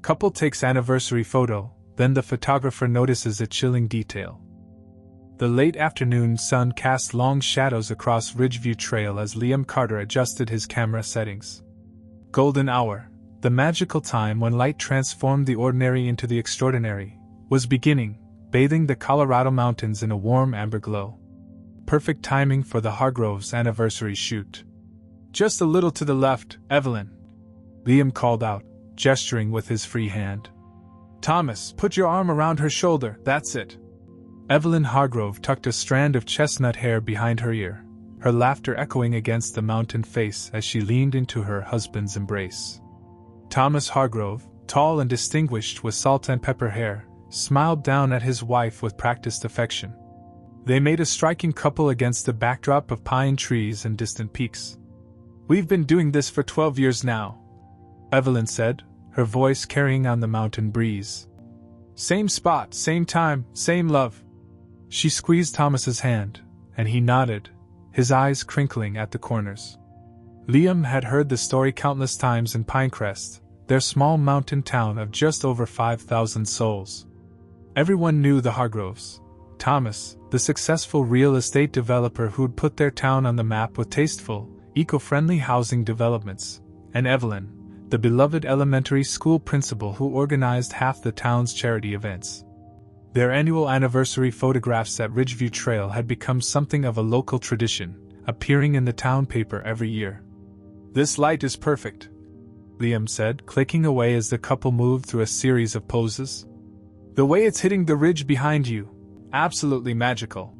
Couple takes anniversary photo, then the photographer notices a chilling detail. The late afternoon sun cast long shadows across Ridgeview Trail as Liam Carter adjusted his camera settings. Golden hour, the magical time when light transformed the ordinary into the extraordinary, was beginning, bathing the Colorado mountains in a warm amber glow. Perfect timing for the Hargroves' anniversary shoot. "Just a little to the left, Evelyn," Liam called out, gesturing with his free hand. "Thomas, put your arm around her shoulder, that's it." Evelyn Hargrove tucked a strand of chestnut hair behind her ear, her laughter echoing against the mountain face as she leaned into her husband's embrace. Thomas Hargrove, tall and distinguished with salt and pepper hair, smiled down at his wife with practiced affection. They made a striking couple against the backdrop of pine trees and distant peaks. "We've been doing this for 12 years now," Evelyn said, her voice carrying on the mountain breeze. "Same spot, same time, same love." She squeezed Thomas's hand, and he nodded, his eyes crinkling at the corners. Liam had heard the story countless times in Pinecrest, their small mountain town of just over 5,000 souls. Everyone knew the Hargroves. Thomas, the successful real estate developer who'd put their town on the map with tasteful, eco-friendly housing developments, and Evelyn, the beloved elementary school principal who organized half the town's charity events. Their annual anniversary photographs at Ridgeview Trail had become something of a local tradition, appearing in the town paper every year. "This light is perfect," Liam said, clicking away as the couple moved through a series of poses. "The way it's hitting the ridge behind you, absolutely magical."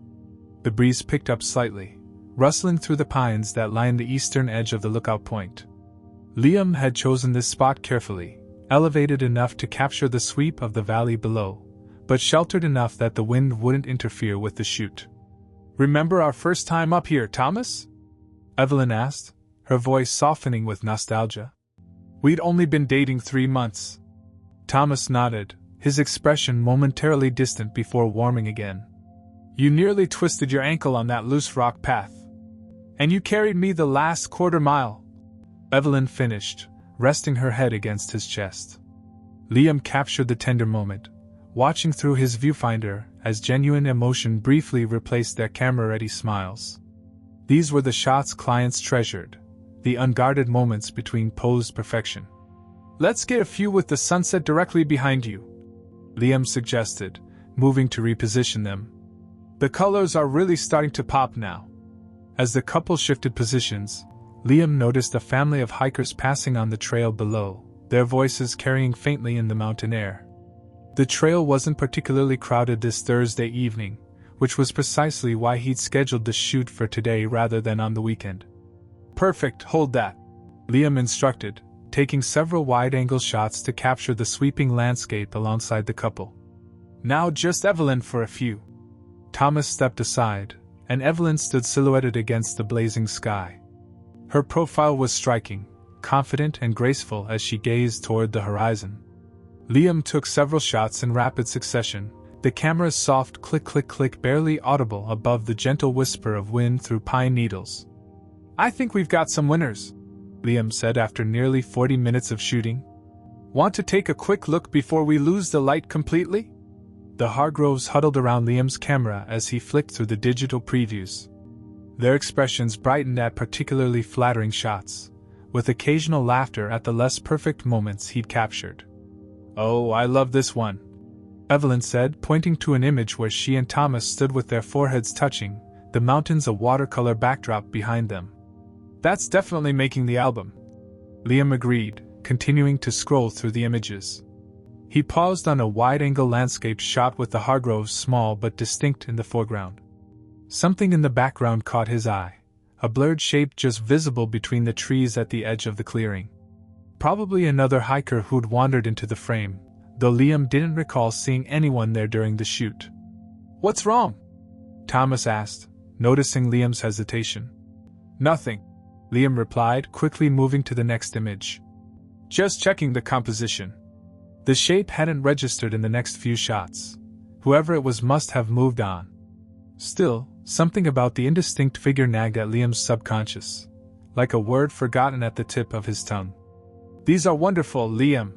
The breeze picked up slightly, rustling through the pines that lined the eastern edge of the lookout point. Liam had chosen this spot carefully, elevated enough to capture the sweep of the valley below, but sheltered enough that the wind wouldn't interfere with the shoot. "Remember our first time up here, Thomas?" Evelyn asked, her voice softening with nostalgia. "We'd only been dating 3 months." Thomas nodded, his expression momentarily distant before warming again. "You nearly twisted your ankle on that loose rock path. And you carried me the last quarter mile," Evelyn finished, resting her head against his chest. Liam captured the tender moment, watching through his viewfinder as genuine emotion briefly replaced their camera-ready smiles. These were the shots clients treasured, the unguarded moments between posed perfection. "Let's get a few with the sunset directly behind you," Liam suggested, moving to reposition them. "The colors are really starting to pop now." As the couple shifted positions, Liam noticed a family of hikers passing on the trail below, their voices carrying faintly in the mountain air. The trail wasn't particularly crowded this Thursday evening, which was precisely why he'd scheduled the shoot for today rather than on the weekend. "Perfect, hold that," Liam instructed, taking several wide-angle shots to capture the sweeping landscape alongside the couple. "Now just Evelyn for a few." Thomas stepped aside, and Evelyn stood silhouetted against the blazing sky. Her profile was striking, confident and graceful as she gazed toward the horizon. Liam took several shots in rapid succession, the camera's soft click-click-click barely audible above the gentle whisper of wind through pine needles. "I think we've got some winners," Liam said after nearly 40 minutes of shooting. "Want to take a quick look before we lose the light completely?" The Hargroves huddled around Liam's camera as he flicked through the digital previews. Their expressions brightened at particularly flattering shots, with occasional laughter at the less perfect moments he'd captured. "Oh, I love this one," Evelyn said, pointing to an image where she and Thomas stood with their foreheads touching, the mountains a watercolor backdrop behind them. "That's definitely making the album," Liam agreed, continuing to scroll through the images. He paused on a wide-angle landscape shot with the Hargroves small but distinct in the foreground. Something in the background caught his eye, a blurred shape just visible between the trees at the edge of the clearing. Probably another hiker who'd wandered into the frame, though Liam didn't recall seeing anyone there during the shoot. "What's wrong?" Thomas asked, noticing Liam's hesitation. "Nothing," Liam replied, quickly moving to the next image. "Just checking the composition." The shape hadn't registered in the next few shots. Whoever it was must have moved on. Still, something about the indistinct figure nagged at Liam's subconscious, like a word forgotten at the tip of his tongue. "These are wonderful, Liam,"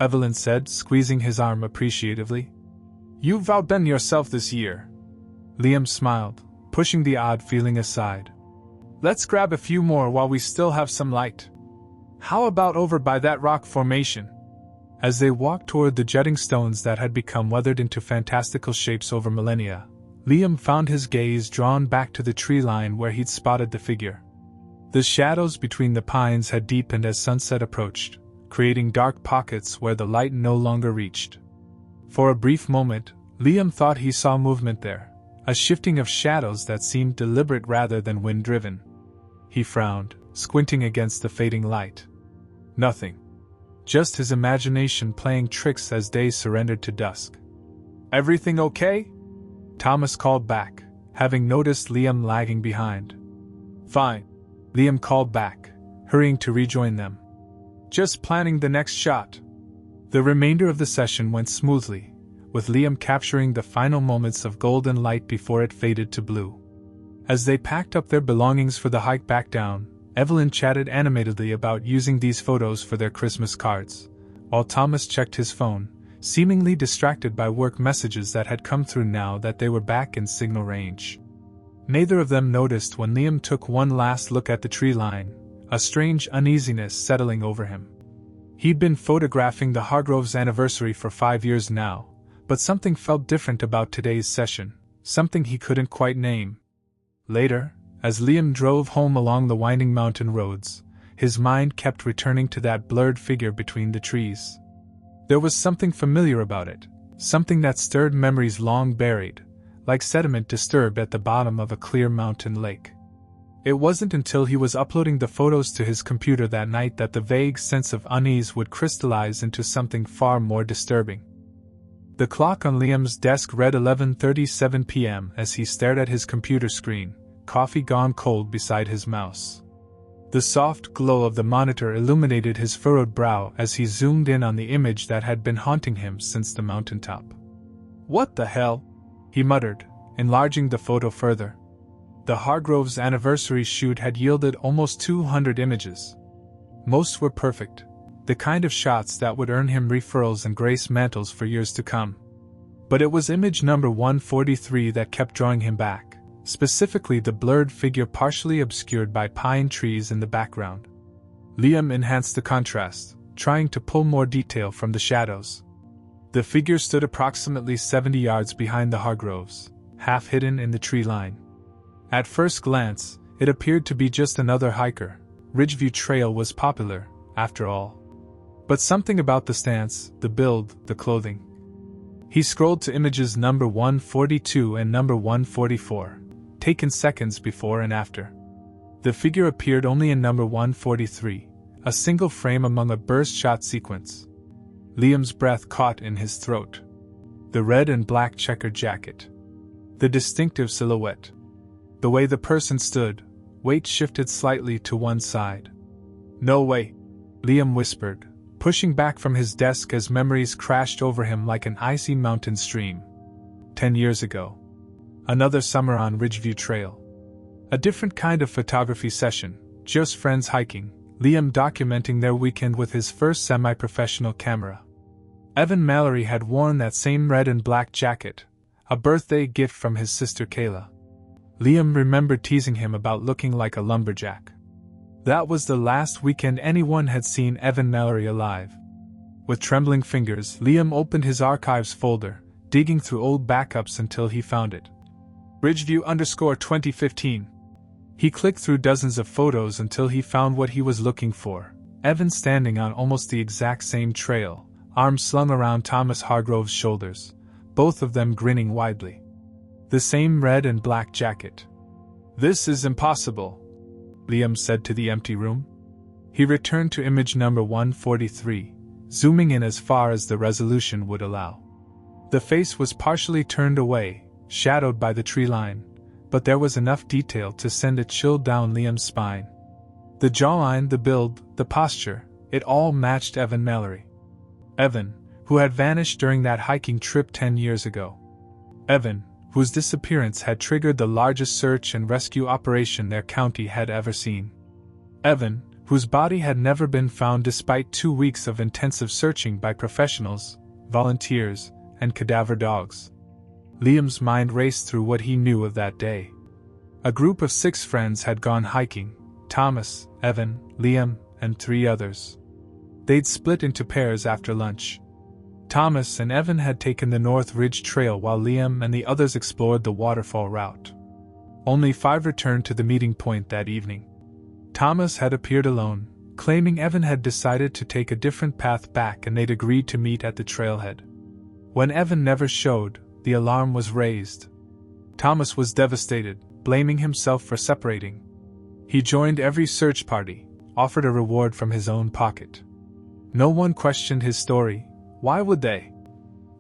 Evelyn said, squeezing his arm appreciatively. "You've outdone yourself this year." Liam smiled, pushing the odd feeling aside. "Let's grab a few more while we still have some light. How about over by that rock formation?" As they walked toward the jutting stones that had become weathered into fantastical shapes over millennia, Liam found his gaze drawn back to the tree line where he'd spotted the figure. The shadows between the pines had deepened as sunset approached, creating dark pockets where the light no longer reached. For a brief moment, Liam thought he saw movement there, a shifting of shadows that seemed deliberate rather than wind-driven. He frowned, squinting against the fading light. Nothing. Just his imagination playing tricks as day surrendered to dusk. "Everything okay?" Thomas called back, having noticed Liam lagging behind. "Fine," Liam called back, hurrying to rejoin them. "Just planning the next shot." The remainder of the session went smoothly, with Liam capturing the final moments of golden light before it faded to blue. As they packed up their belongings for the hike back down, Evelyn chatted animatedly about using these photos for their Christmas cards, while Thomas checked his phone, seemingly distracted by work messages that had come through now that they were back in signal range. Neither of them noticed when Liam took one last look at the tree line, a strange uneasiness settling over him. He'd been photographing the Hargroves' anniversary for 5 years now, but something felt different about today's session, something he couldn't quite name. Later, as Liam drove home along the winding mountain roads, his mind kept returning to that blurred figure between the trees. There was something familiar about it, something that stirred memories long buried, like sediment disturbed at the bottom of a clear mountain lake. It wasn't until he was uploading the photos to his computer that night that the vague sense of unease would crystallize into something far more disturbing. The clock on Liam's desk read 11:37 p.m. as he stared at his computer screen, coffee gone cold beside his mouse. The soft glow of the monitor illuminated his furrowed brow as he zoomed in on the image that had been haunting him since the mountaintop. "What the hell?" he muttered, enlarging the photo further. The Hargroves' anniversary shoot had yielded almost 200 images. Most were perfect, the kind of shots that would earn him referrals and grace mantles for years to come. But it was image number 143 that kept drawing him back, specifically the blurred figure partially obscured by pine trees in the background. Liam enhanced the contrast, trying to pull more detail from the shadows. The figure stood approximately 70 yards behind the Hargroves, half hidden in the tree line. At first glance, it appeared to be just another hiker. Ridgeview Trail was popular, after all. But something about the stance, the build, the clothing. He scrolled to images number 142 and number 144, taken seconds before and after. The figure appeared only in number 143, a single frame among a burst shot sequence. Liam's breath caught in his throat. The red and black checkered jacket. The distinctive silhouette. The way the person stood, weight shifted slightly to one side. "No way," Liam whispered, pushing back from his desk as memories crashed over him like an icy mountain stream. 10 years ago. Another summer on Ridgeview Trail. A different kind of photography session, just friends hiking, Liam documenting their weekend with his first semi-professional camera. Evan Mallory had worn that same red and black jacket, a birthday gift from his sister Kayla. Liam remembered teasing him about looking like a lumberjack. That was the last weekend anyone had seen Evan Mallory alive. With trembling fingers, Liam opened his archives folder, digging through old backups until he found it. Ridgeview_2015. He clicked through dozens of photos until he found what he was looking for. Evan standing on almost the exact same trail, arms slung around Thomas Hargrove's shoulders, both of them grinning widely. The same red and black jacket. "This is impossible," Liam said to the empty room. He returned to image number 143, zooming in as far as the resolution would allow. The face was partially turned away, shadowed by the tree line, but there was enough detail to send a chill down Liam's spine. The jawline, the build, the posture, it all matched Evan Mallory. Evan, who had vanished during that hiking trip 10 years ago. Evan, whose disappearance had triggered the largest search and rescue operation their county had ever seen. Evan, whose body had never been found despite 2 weeks of intensive searching by professionals, volunteers, and cadaver dogs. Liam's mind raced through what he knew of that day. A group of 6 friends had gone hiking: Thomas, Evan, Liam, and 3 others. They'd split into pairs after lunch. Thomas and Evan had taken the North Ridge Trail while Liam and the others explored the waterfall route. Only 5 returned to the meeting point that evening. Thomas had appeared alone, claiming Evan had decided to take a different path back and they'd agreed to meet at the trailhead. When Evan never showed, the alarm was raised. Thomas was devastated, blaming himself for separating. He joined every search party, offered a reward from his own pocket. No one questioned his story. Why would they?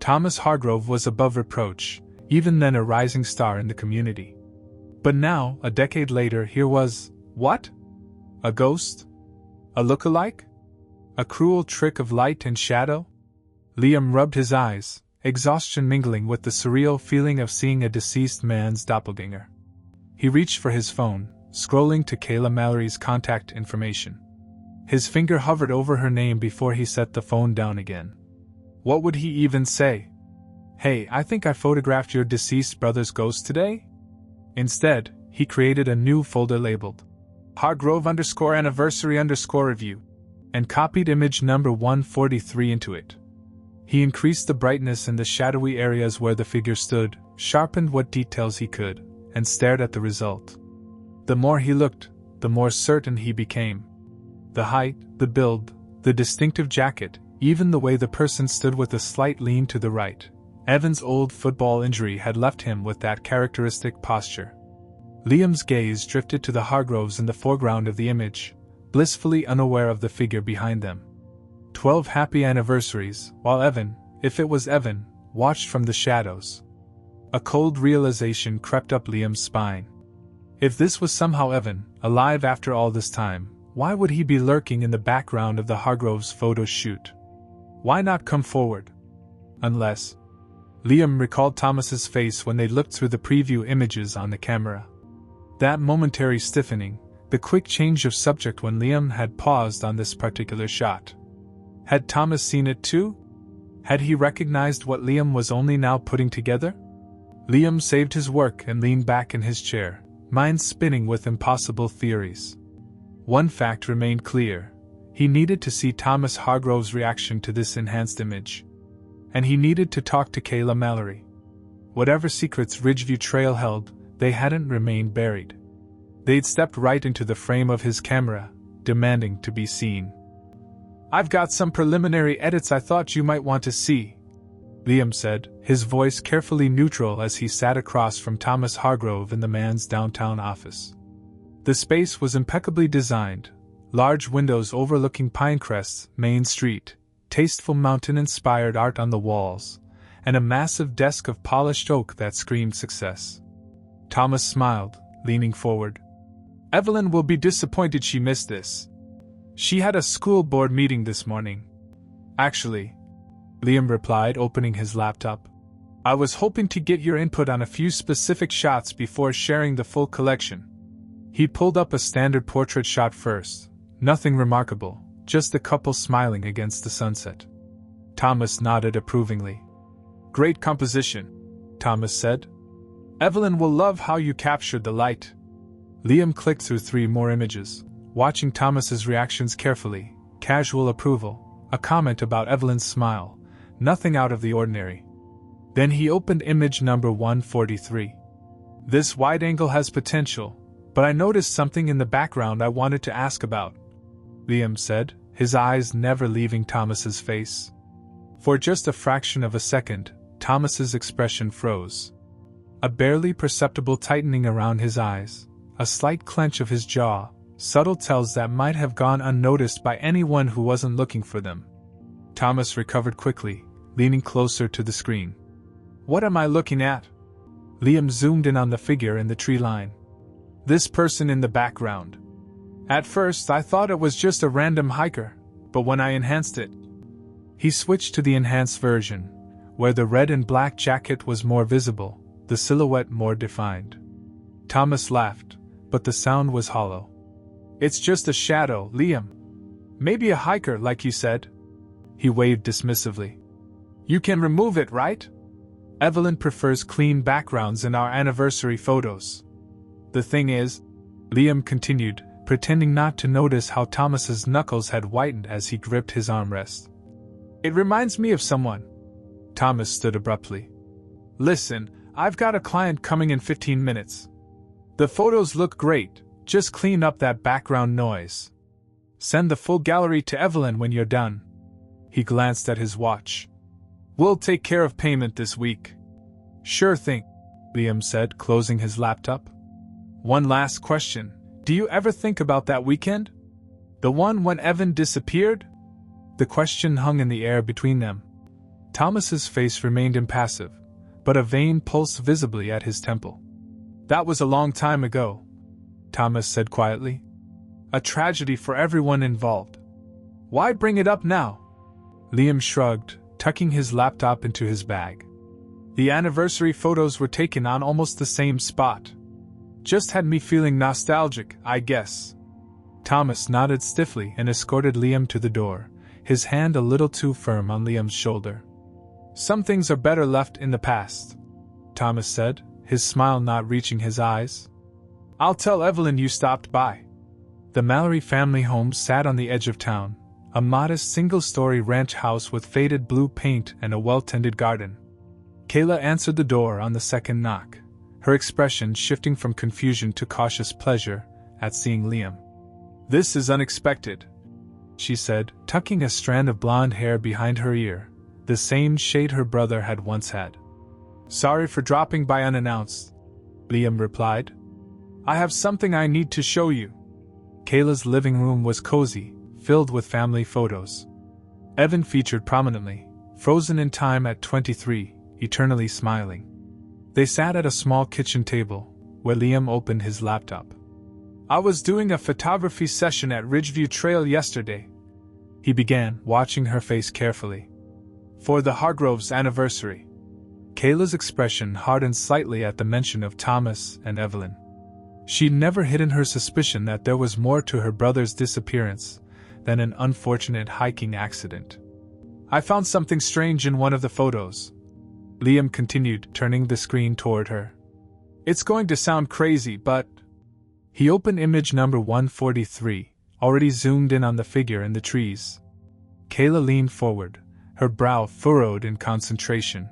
Thomas Hargrove was above reproach, even then a rising star in the community. But now, a decade later, here was, what? A ghost? A look-alike? A cruel trick of light and shadow? Liam rubbed his eyes, exhaustion mingling with the surreal feeling of seeing a deceased man's doppelganger. He reached for his phone, scrolling to Kayla Mallory's contact information. His finger hovered over her name before he set the phone down again. What would he even say? "Hey, I think I photographed your deceased brother's ghost today?" Instead, he created a new folder labeled Hargrove_anniversary_review and copied image number 143 into it. He increased the brightness in the shadowy areas where the figure stood, sharpened what details he could, and stared at the result. The more he looked, the more certain he became. The height, the build, the distinctive jacket, even the way the person stood with a slight lean to the right. Evan's old football injury had left him with that characteristic posture. Liam's gaze drifted to the Hargroves in the foreground of the image, blissfully unaware of the figure behind them. 12 happy anniversaries, while Evan, if it was Evan, watched from the shadows. A cold realization crept up Liam's spine. If this was somehow Evan, alive after all this time, why would he be lurking in the background of the Hargroves' photo shoot? Why not come forward? Unless... Liam recalled Thomas's face when they looked through the preview images on the camera. That momentary stiffening, the quick change of subject when Liam had paused on this particular shot. Had Thomas seen it too? Had he recognized what Liam was only now putting together? Liam saved his work and leaned back in his chair, mind spinning with impossible theories. One fact remained clear. He needed to see Thomas Hargrove's reaction to this enhanced image. And he needed to talk to Kayla Mallory. Whatever secrets Ridgeview Trail held, they hadn't remained buried. They'd stepped right into the frame of his camera, demanding to be seen. "I've got some preliminary edits I thought you might want to see," Liam said, his voice carefully neutral as he sat across from Thomas Hargrove in the man's downtown office. The space was impeccably designed, large windows overlooking Pinecrest's Main Street, tasteful mountain-inspired art on the walls, and a massive desk of polished oak that screamed success. Thomas smiled, leaning forward. "Evelyn will be disappointed she missed this. She had a school board meeting this morning." "Actually," Liam replied, opening his laptop, "I was hoping to get your input on a few specific shots before sharing the full collection." He pulled up a standard portrait shot first, nothing remarkable, just a couple smiling against the sunset. Thomas nodded approvingly. "Great composition," Thomas said. "Evelyn will love how you captured the light." Liam clicked through 3 more images, watching Thomas's reactions carefully, casual approval, a comment about Evelyn's smile, nothing out of the ordinary. Then he opened image number 143. "This wide angle has potential, but I noticed something in the background I wanted to ask about," Liam said, his eyes never leaving Thomas's face. For just a fraction of a second, Thomas's expression froze. A barely perceptible tightening around his eyes, a slight clench of his jaw, subtle tells that might have gone unnoticed by anyone who wasn't looking for them. Thomas recovered quickly, leaning closer to the screen. "What am I looking at?" Liam zoomed in on the figure in the tree line. "This person in the background. At first I thought it was just a random hiker, but when I enhanced it..." He switched to the enhanced version, where the red and black jacket was more visible, the silhouette more defined. Thomas laughed, but the sound was hollow. It's just a shadow, Liam. Maybe a hiker, like you said. He waved dismissively. You can remove it, right? Evelyn prefers clean backgrounds in our anniversary photos. The thing is, Liam continued, pretending not to notice how Thomas's knuckles had whitened as he gripped his armrest. It reminds me of someone. Thomas stood abruptly. Listen, I've got a client coming in 15 minutes. The photos look great, just clean up that background noise. Send the full gallery to Evelyn when you're done. He glanced at his watch. We'll take care of payment this week. Sure thing, Liam said, closing his laptop. One last question. Do you ever think about that weekend? The one when Evan disappeared? The question hung in the air between them. Thomas's face remained impassive, but a vein pulsed visibly at his temple. That was a long time ago, Thomas said quietly. A tragedy for everyone involved. Why bring it up now? Liam shrugged, tucking his laptop into his bag. The anniversary photos were taken on almost the same spot. Just had me feeling nostalgic, I guess. Thomas nodded stiffly and escorted Liam to the door, his hand a little too firm on Liam's shoulder. Some things are better left in the past, Thomas said, his smile not reaching his eyes. I'll tell Evelyn you stopped by. The Mallory family home sat on the edge of town, a modest single-story ranch house with faded blue paint and a well-tended garden. Kayla answered the door on the second knock, her expression shifting from confusion to cautious pleasure at seeing Liam. This is unexpected, she said, tucking a strand of blonde hair behind her ear, the same shade her brother had once had. Sorry for dropping by unannounced, Liam replied. I have something I need to show you. Kayla's living room was cozy, filled with family photos. Evan featured prominently, frozen in time at 23, eternally smiling. They sat at a small kitchen table, where Liam opened his laptop. I was doing a photography session at Ridgeview Trail yesterday, he began, watching her face carefully. For the Hargroves' anniversary. Kayla's expression hardened slightly at the mention of Thomas and Evelyn. She'd never hidden her suspicion that there was more to her brother's disappearance than an unfortunate hiking accident. I found something strange in one of the photos, Liam continued, turning the screen toward her. It's going to sound crazy, but... He opened image number 143, already zoomed in on the figure in the trees. Kayla leaned forward, her brow furrowed in concentration.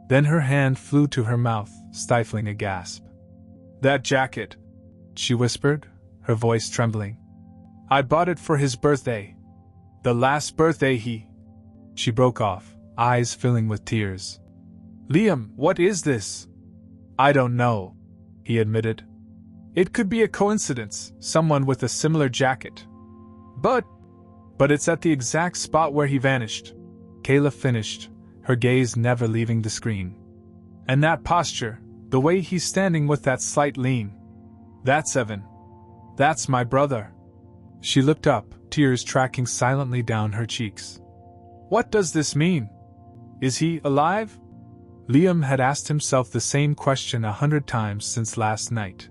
Then her hand flew to her mouth, stifling a gasp. That jacket, she whispered, her voice trembling. I bought it for his birthday. The last birthday he... She broke off, eyes filling with tears. Liam, what is this? I don't know, he admitted. It could be a coincidence, someone with a similar jacket. But it's at the exact spot where he vanished, Kayla finished, her gaze never leaving the screen. And that posture, the way he's standing with that slight lean. That's Evan. That's my brother. She looked up, tears tracking silently down her cheeks. What does this mean? Is he alive? Liam had asked himself the same question 100 times since last night.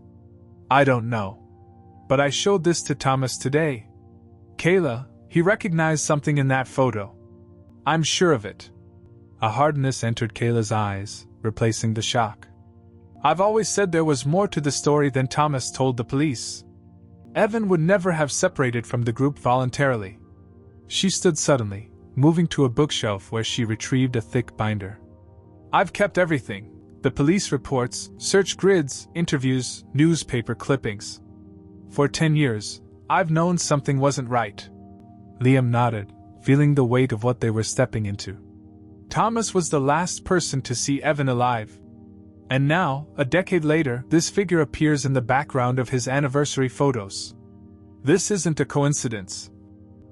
I don't know. But I showed this to Thomas today. Kayla, he recognized something in that photo. I'm sure of it. A hardness entered Kayla's eyes, replacing the shock. I've always said there was more to the story than Thomas told the police. Evan would never have separated from the group voluntarily. She stood suddenly, moving to a bookshelf where she retrieved a thick binder. I've kept everything. The police reports, search grids, interviews, newspaper clippings. For 10 years, I've known something wasn't right. Liam nodded, feeling the weight of what they were stepping into. Thomas was the last person to see Evan alive. And now, a decade later, this figure appears in the background of his anniversary photos. This isn't a coincidence,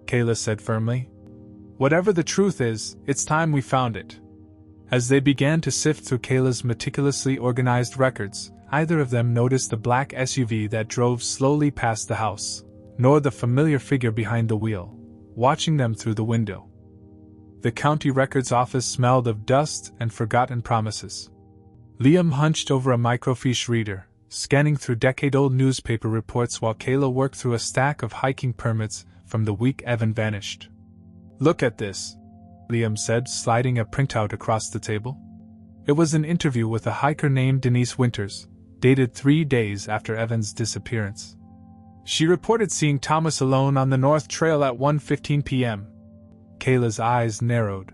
Kayla said firmly. Whatever the truth is, it's time we found it. As they began to sift through Kayla's meticulously organized records, neither of them noticed the black SUV that drove slowly past the house, nor the familiar figure behind the wheel, watching them through the window. The county records office smelled of dust and forgotten promises. Liam hunched over a microfiche reader, scanning through decade-old newspaper reports while Kayla worked through a stack of hiking permits from the week Evan vanished. "Look at this," Liam said, sliding a printout across the table. It was an interview with a hiker named Denise Winters, dated 3 days after Evan's disappearance. She reported seeing Thomas alone on the North Trail at 1:15 p.m. Kayla's eyes narrowed.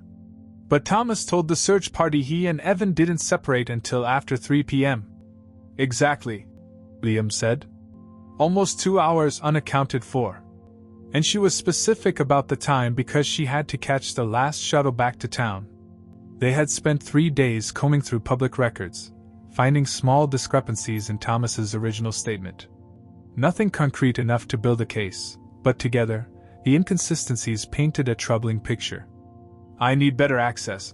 But Thomas told the search party he and Evan didn't separate until after 3 p.m. "Exactly," Liam said. "Almost 2 hours unaccounted for. And she was specific about the time because she had to catch the last shuttle back to town." They had spent 3 days combing through public records, finding small discrepancies in Thomas's original statement. Nothing concrete enough to build a case, but together, the inconsistencies painted a troubling picture. "I need better access,"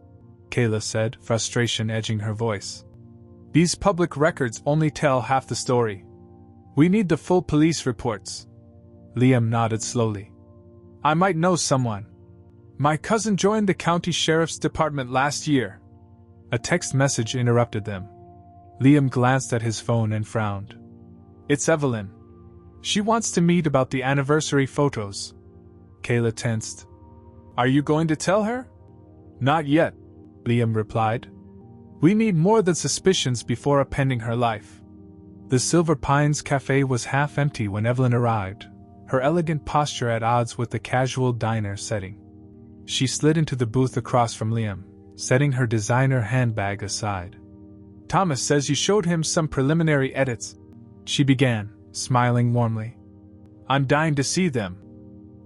Kayla said, frustration edging her voice. "These public records only tell half the story. We need the full police reports." Liam nodded slowly. "I might know someone. My cousin joined the county sheriff's department last year." A text message interrupted them. Liam glanced at his phone and frowned. "It's Evelyn. She wants to meet about the anniversary photos." Kayla tensed. "Are you going to tell her?" "Not yet," Liam replied. "We need more than suspicions before appending her life." The Silver Pines Cafe was half empty when Evelyn arrived, her elegant posture at odds with the casual diner setting. She slid into the booth across from Liam, setting her designer handbag aside. "Thomas says you showed him some preliminary edits," she began, smiling warmly. "I'm dying to see them."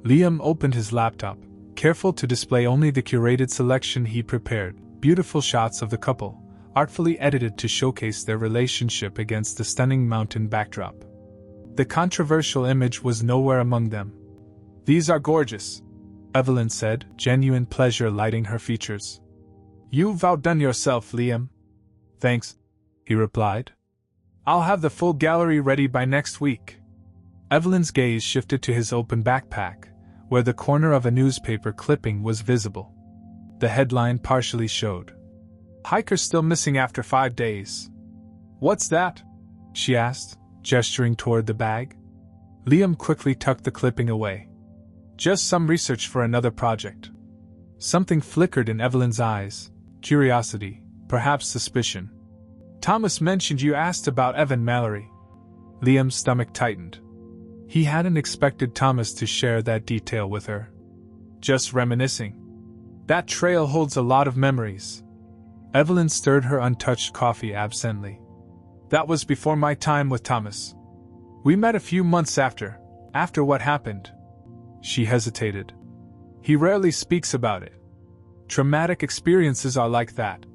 Liam opened his laptop, careful to display only the curated selection he prepared, beautiful shots of the couple, artfully edited to showcase their relationship against the stunning mountain backdrop. The controversial image was nowhere among them. "These are gorgeous," Evelyn said, genuine pleasure lighting her features. "You've outdone yourself, Liam." "Thanks," he replied. "I'll have the full gallery ready by next week." Evelyn's gaze shifted to his open backpack, where the corner of a newspaper clipping was visible. The headline partially showed, "Hiker still missing after 5 days." "What's that?" she asked, gesturing toward the bag. Liam quickly tucked the clipping away. "Just some research for another project." Something flickered in Evelyn's eyes, curiosity, perhaps suspicion. "Thomas mentioned you asked about Evan Mallory." Liam's stomach tightened. He hadn't expected Thomas to share that detail with her. "Just reminiscing. That trail holds a lot of memories." Evelyn stirred her untouched coffee absently. "That was before my time with Thomas. We met a few months after what happened." She hesitated. "He rarely speaks about it. Traumatic experiences are like that,"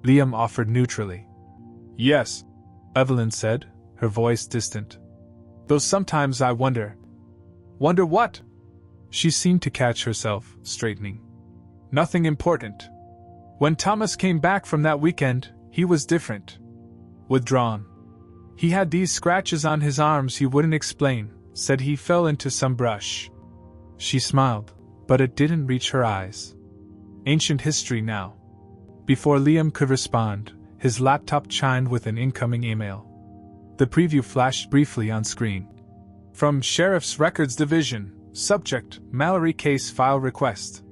Liam offered neutrally. "Yes," Evelyn said, her voice distant. "Though sometimes I wonder." "Wonder what?" She seemed to catch herself, straightening. "Nothing important. When Thomas came back from that weekend, he was different. Withdrawn. He had these scratches on his arms he wouldn't explain, said he fell into some brush." She smiled, but it didn't reach her eyes. Ancient history now. Before Liam could respond, his laptop chimed with an incoming email. The preview flashed briefly on screen. "From Sheriff's Records Division, subject, Mallory case file request."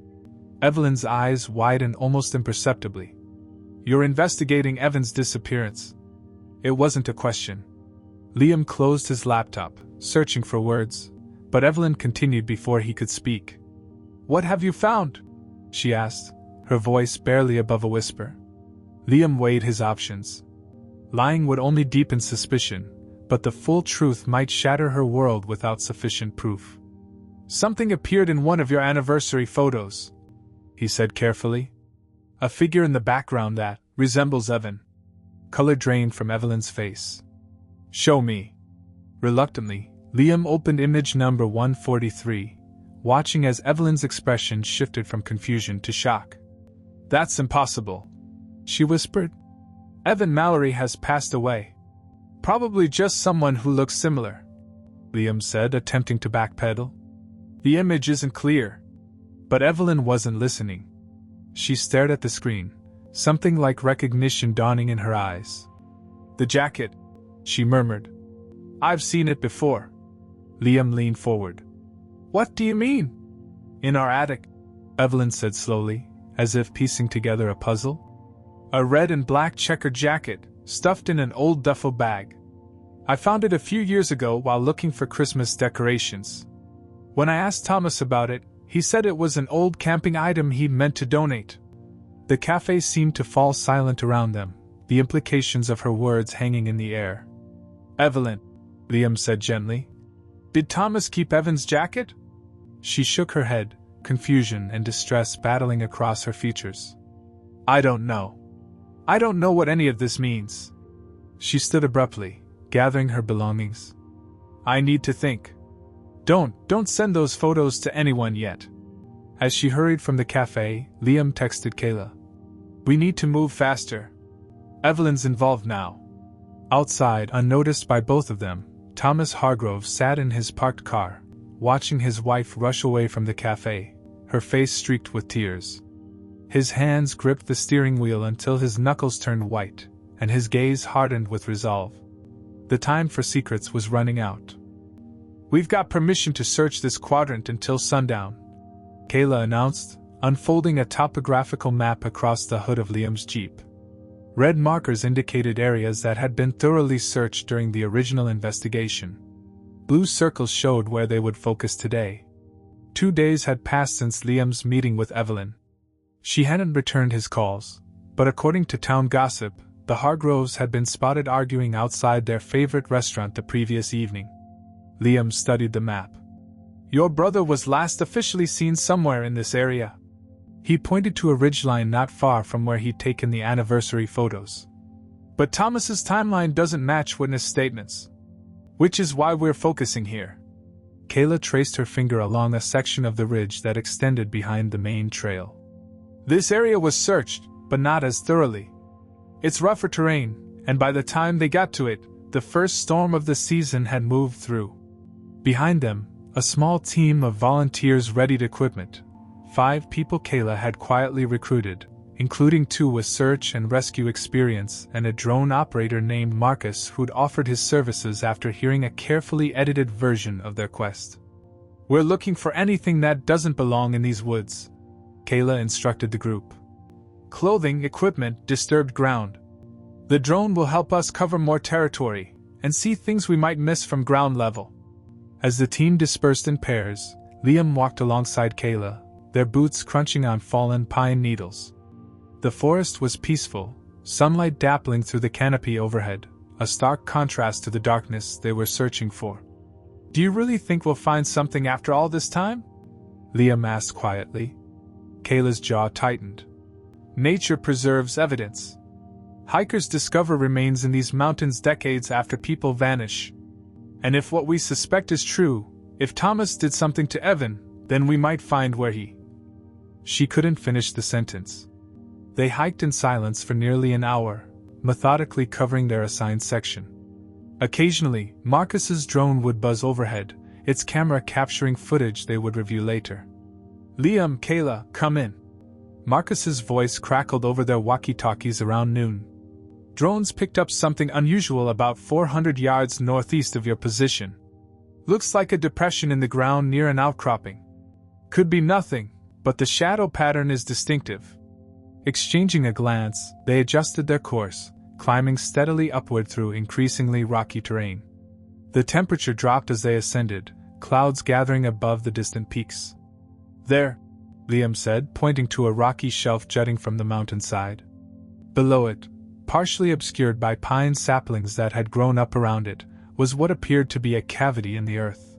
Evelyn's eyes widened almost imperceptibly. "You're investigating Evan's disappearance." It wasn't a question. Liam closed his laptop, searching for words, but Evelyn continued before he could speak. "What have you found?" she asked, her voice barely above a whisper. Liam weighed his options. Lying would only deepen suspicion, but the full truth might shatter her world without sufficient proof. "Something appeared in one of your anniversary photos," he said carefully. "A figure in the background that resembles Evan." Color drained from Evelyn's face. "Show me." Reluctantly, Liam opened image number 143, watching as Evelyn's expression shifted from confusion to shock. "That's impossible," she whispered. "Evan Mallory has passed away. Probably just someone who looks similar," Liam said, attempting to backpedal. "The image isn't clear." But Evelyn wasn't listening. She stared at the screen, something like recognition dawning in her eyes. "The jacket," she murmured. I've seen it before. Liam leaned forward. What do you mean? In our attic, Evelyn said slowly, as if piecing together a puzzle. A red and black checkered jacket, stuffed in an old duffel bag. I found it a few years ago while looking for Christmas decorations. When I asked Thomas about it, he said it was an old camping item he'd meant to donate. The cafe seemed to fall silent around them, the implications of her words hanging in the air. Evelyn, Liam said gently. Did Thomas keep Evan's jacket? She shook her head, confusion and distress battling across her features. I don't know. I don't know what any of this means. She stood abruptly, gathering her belongings. I need to think. Don't send those photos to anyone yet. As she hurried from the cafe, Liam texted Kayla. We need to move faster. Evelyn's involved now. Outside, unnoticed by both of them, Thomas Hargrove sat in his parked car, watching his wife rush away from the cafe, her face streaked with tears. His hands gripped the steering wheel until his knuckles turned white, and his gaze hardened with resolve. The time for secrets was running out. We've got permission to search this quadrant until sundown, Kayla announced, unfolding a topographical map across the hood of Liam's Jeep. Red markers indicated areas that had been thoroughly searched during the original investigation. Blue circles showed where they would focus today. 2 days had passed since Liam's meeting with Evelyn. She hadn't returned his calls, but according to town gossip, the Hargroves had been spotted arguing outside their favorite restaurant the previous evening. Liam studied the map. Your brother was last officially seen somewhere in this area. He pointed to a ridgeline not far from where he'd taken the anniversary photos. But Thomas's timeline doesn't match witness statements. Which is why we're focusing here. Kayla traced her finger along a section of the ridge that extended behind the main trail. This area was searched, but not as thoroughly. It's rougher terrain, and by the time they got to it, the first storm of the season had moved through. Behind them, a small team of volunteers readied equipment. 5 people Kayla had quietly recruited, including 2 with search and rescue experience and a drone operator named Marcus who'd offered his services after hearing a carefully edited version of their quest. We're looking for anything that doesn't belong in these woods, Kayla instructed the group. Clothing, equipment, disturbed ground. The drone will help us cover more territory and see things we might miss from ground level. As the team dispersed in pairs, Liam walked alongside Kayla, their boots crunching on fallen pine needles. The forest was peaceful, sunlight dappling through the canopy overhead, a stark contrast to the darkness they were searching for. Do you really think we'll find something after all this time? Liam asked quietly. Kayla's jaw tightened. Nature preserves evidence. Hikers discover remains in these mountains decades after people vanish. And if what we suspect is true, if Thomas did something to Evan, then we might find where he... She couldn't finish the sentence. They hiked in silence for nearly an hour, methodically covering their assigned section. Occasionally, Marcus's drone would buzz overhead, its camera capturing footage they would review later. Liam, Kayla, come in. Marcus's voice crackled over their walkie-talkies around noon. Drones picked up something unusual about 400 yards northeast of your position. Looks like a depression in the ground near an outcropping. Could be nothing, but the shadow pattern is distinctive. Exchanging a glance, they adjusted their course, climbing steadily upward through increasingly rocky terrain. The temperature dropped as they ascended, clouds gathering above the distant peaks. There, Liam said, pointing to a rocky shelf jutting from the mountainside. Below it, partially obscured by pine saplings that had grown up around it, was what appeared to be a cavity in the earth.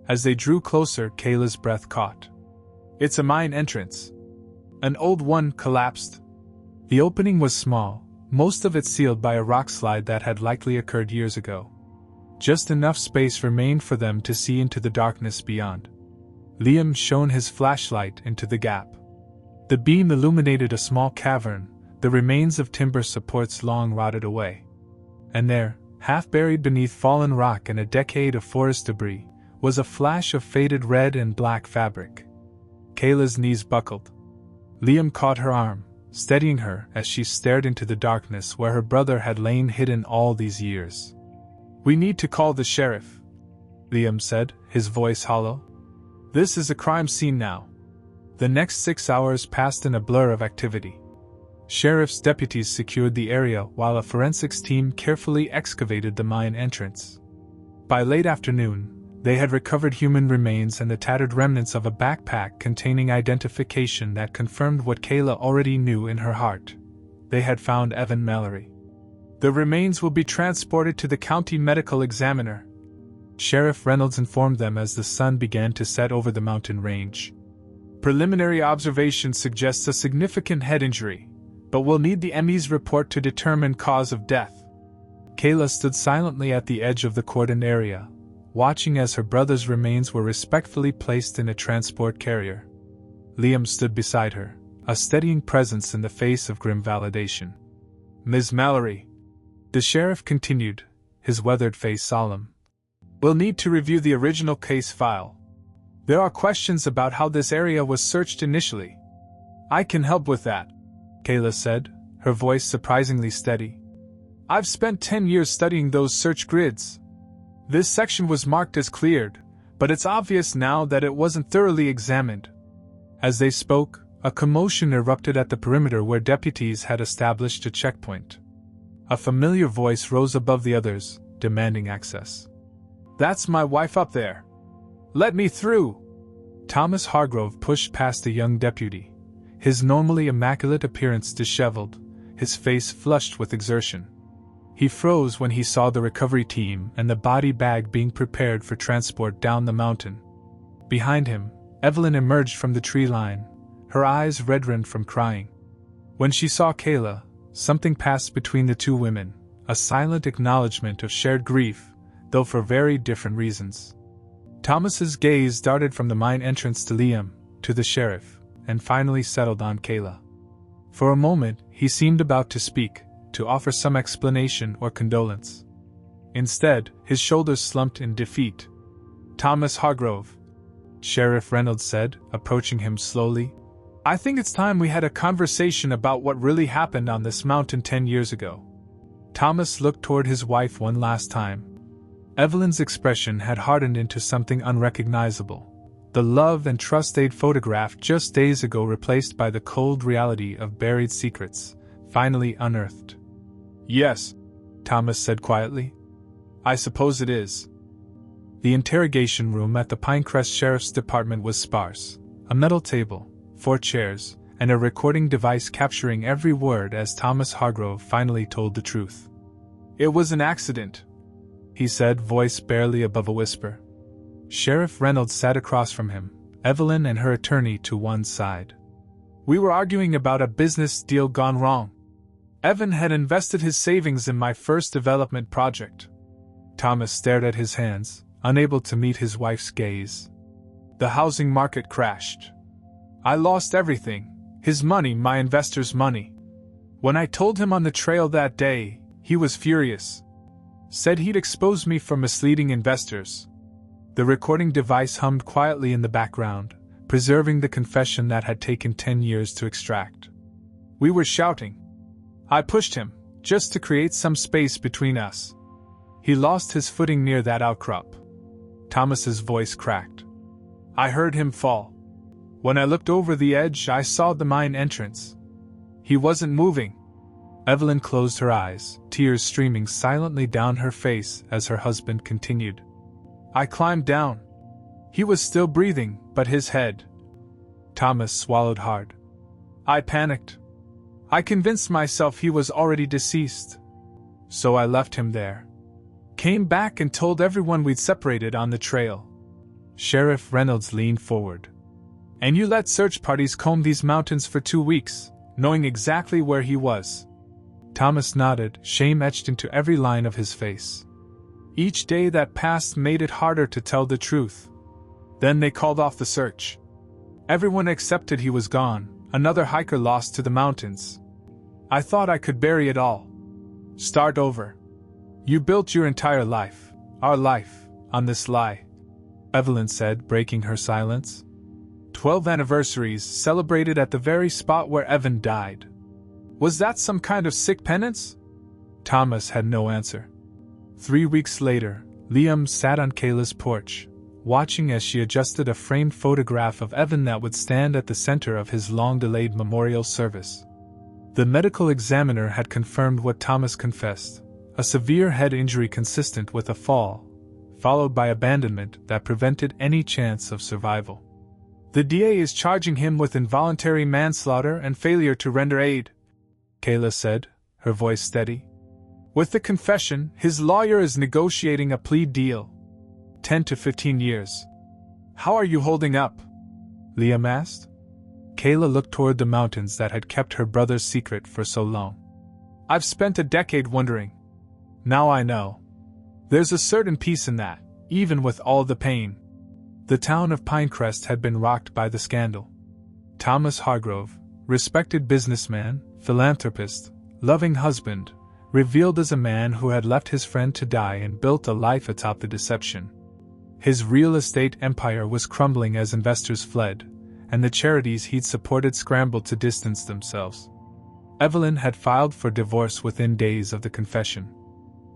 As they drew closer, Kayla's breath caught. It's a mine entrance. An old one collapsed. The opening was small, most of it sealed by a rock slide that had likely occurred years ago. Just enough space remained for them to see into the darkness beyond. Liam shone his flashlight into the gap. The beam illuminated a small cavern, the remains of timber supports long rotted away. And there, half buried beneath fallen rock and a decade of forest debris, was a flash of faded red and black fabric. Kayla's knees buckled. Liam caught her arm, steadying her as she stared into the darkness where her brother had lain hidden all these years. We need to call the sheriff, Liam said, his voice hollow. This is a crime scene now. The next 6 hours passed in a blur of activity. Sheriff's deputies secured the area while a forensics team carefully excavated the mine entrance. By late afternoon, they had recovered human remains and the tattered remnants of a backpack containing identification that confirmed what Kayla already knew in her heart. They had found Evan Mallory. The remains will be transported to the county medical examiner, Sheriff Reynolds informed them as the sun began to set over the mountain range. Preliminary observation suggests a significant head injury, but we'll need the ME's report to determine cause of death. Kayla stood silently at the edge of the cordon area, watching as her brother's remains were respectfully placed in a transport carrier. Liam stood beside her, a steadying presence in the face of grim validation. Ms. Mallory, the sheriff continued, his weathered face solemn. We'll need to review the original case file. There are questions about how this area was searched initially. I can help with that, Kayla said, her voice surprisingly steady. I've spent 10 years studying those search grids. This section was marked as cleared, but it's obvious now that it wasn't thoroughly examined. As they spoke, a commotion erupted at the perimeter where deputies had established a checkpoint. A familiar voice rose above the others, demanding access. That's my wife up there. Let me through! Thomas Hargrove pushed past the young deputy, his normally immaculate appearance disheveled, his face flushed with exertion. He froze when he saw the recovery team and the body bag being prepared for transport down the mountain. Behind him, Evelyn emerged from the tree line, her eyes red-rimmed from crying. When she saw Kayla, something passed between the two women, a silent acknowledgement of shared grief, though for very different reasons. Thomas's gaze darted from the mine entrance to Liam, to the sheriff, and finally settled on Kayla. For a moment, he seemed about to speak, to offer some explanation or condolence. Instead, his shoulders slumped in defeat. Thomas Hargrove, Sheriff Reynolds said, approaching him slowly. I think it's time we had a conversation about what really happened on this mountain 10 years ago. Thomas looked toward his wife one last time. Evelyn's expression had hardened into something unrecognizable. The love and trust they'd photographed just days ago replaced by the cold reality of buried secrets, finally unearthed. Yes, Thomas said quietly. I suppose it is. The interrogation room at the Pinecrest Sheriff's Department was sparse. A metal table, 4 chairs, and a recording device capturing every word as Thomas Hargrove finally told the truth. It was an accident, he said, voice barely above a whisper. Sheriff Reynolds sat across from him, Evelyn and her attorney to one side. We were arguing about a business deal gone wrong. Evan had invested his savings in my first development project. Thomas stared at his hands, unable to meet his wife's gaze. The housing market crashed. I lost everything, his money, my investor's money. When I told him on the trail that day, he was furious. Said he'd expose me for misleading investors. The recording device hummed quietly in the background, preserving the confession that had taken 10 years to extract. We were shouting. I pushed him, just to create some space between us. He lost his footing near that outcrop. Thomas's voice cracked. I heard him fall. When I looked over the edge, I saw the mine entrance. He wasn't moving. Evelyn closed her eyes, tears streaming silently down her face as her husband continued. I climbed down. He was still breathing, but his head. Thomas swallowed hard. I panicked. I convinced myself he was already deceased. So I left him there. Came back and told everyone we'd separated on the trail. Sheriff Reynolds leaned forward. And you let search parties comb these mountains for 2 weeks, knowing exactly where he was. Thomas nodded, shame etched into every line of his face. Each day that passed made it harder to tell the truth. Then they called off the search. Everyone accepted he was gone, another hiker lost to the mountains. I thought I could bury it all. Start over. You built your entire life, our life, on this lie, Evelyn said, breaking her silence. 12 anniversaries celebrated at the very spot where Evan died. Was that some kind of sick penance? Thomas had no answer. 3 weeks later, Liam sat on Kayla's porch, watching as she adjusted a framed photograph of Evan that would stand at the center of his long-delayed memorial service. The medical examiner had confirmed what Thomas confessed, a severe head injury consistent with a fall, followed by abandonment that prevented any chance of survival. The DA is charging him with involuntary manslaughter and failure to render aid, Kayla said, her voice steady. With the confession, his lawyer is negotiating a plea deal. 10 to 15 years. How are you holding up? Liam asked. Kayla looked toward the mountains that had kept her brother's secret for so long. I've spent a decade wondering. Now I know. There's a certain peace in that, even with all the pain. The town of Pinecrest had been rocked by the scandal. Thomas Hargrove, respected businessman, philanthropist, loving husband, revealed as a man who had left his friend to die and built a life atop the deception. His real estate empire was crumbling as investors fled, and the charities he'd supported scrambled to distance themselves. Evelyn had filed for divorce within days of the confession.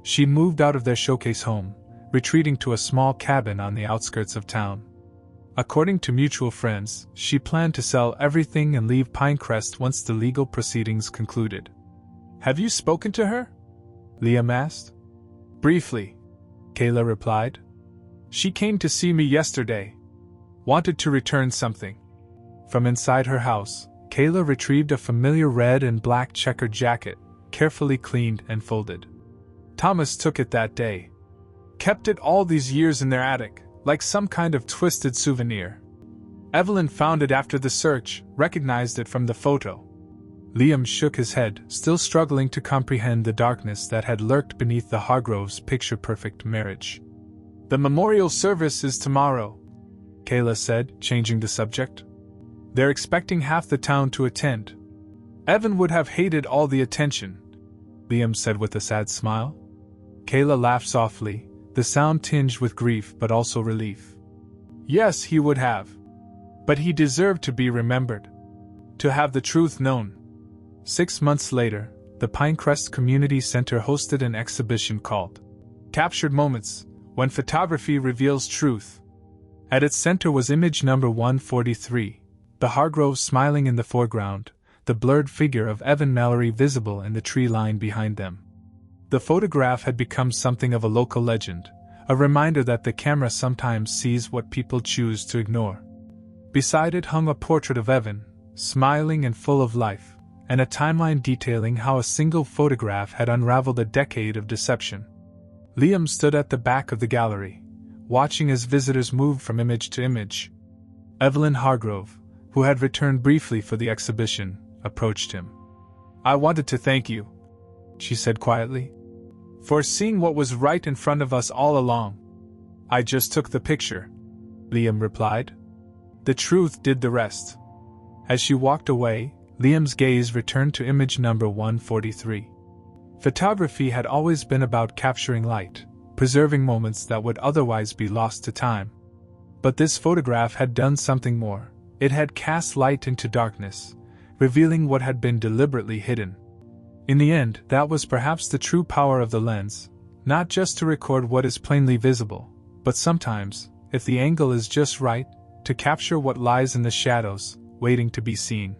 She moved out of their showcase home, retreating to a small cabin on the outskirts of town. According to mutual friends, she planned to sell everything and leave Pinecrest once the legal proceedings concluded. Have you spoken to her? Liam asked. Briefly, Kayla replied. She came to see me yesterday. Wanted to return something. From inside her house, Kayla retrieved a familiar red and black checkered jacket, carefully cleaned and folded. Thomas took it that day. Kept it all these years in their attic, like some kind of twisted souvenir. Evelyn found it after the search, recognized it from the photo. Liam shook his head, still struggling to comprehend the darkness that had lurked beneath the Hargroves' picture-perfect marriage. The memorial service is tomorrow, Kayla said, changing the subject. They're expecting half the town to attend. Evan would have hated all the attention, Liam said with a sad smile. Kayla laughed softly, the sound tinged with grief but also relief. Yes, he would have. But he deserved to be remembered. To have the truth known. 6 months later, the Pinecrest Community Center hosted an exhibition called Captured Moments, When Photography Reveals Truth. At its center was image number 143, the Hargroves smiling in the foreground, the blurred figure of Evan Mallory visible in the tree line behind them. The photograph had become something of a local legend, a reminder that the camera sometimes sees what people choose to ignore. Beside it hung a portrait of Evan, smiling and full of life, and a timeline detailing how a single photograph had unraveled a decade of deception. Liam stood at the back of the gallery, watching as visitors moved from image to image. Evelyn Hargrove, who had returned briefly for the exhibition, approached him. I wanted to thank you, she said quietly, for seeing what was right in front of us all along. I just took the picture, Liam replied. The truth did the rest. As she walked away, Liam's gaze returned to image number 143. Photography had always been about capturing light, preserving moments that would otherwise be lost to time. But this photograph had done something more. It had cast light into darkness, revealing what had been deliberately hidden. In the end, that was perhaps the true power of the lens, not just to record what is plainly visible, but sometimes, if the angle is just right, to capture what lies in the shadows, waiting to be seen.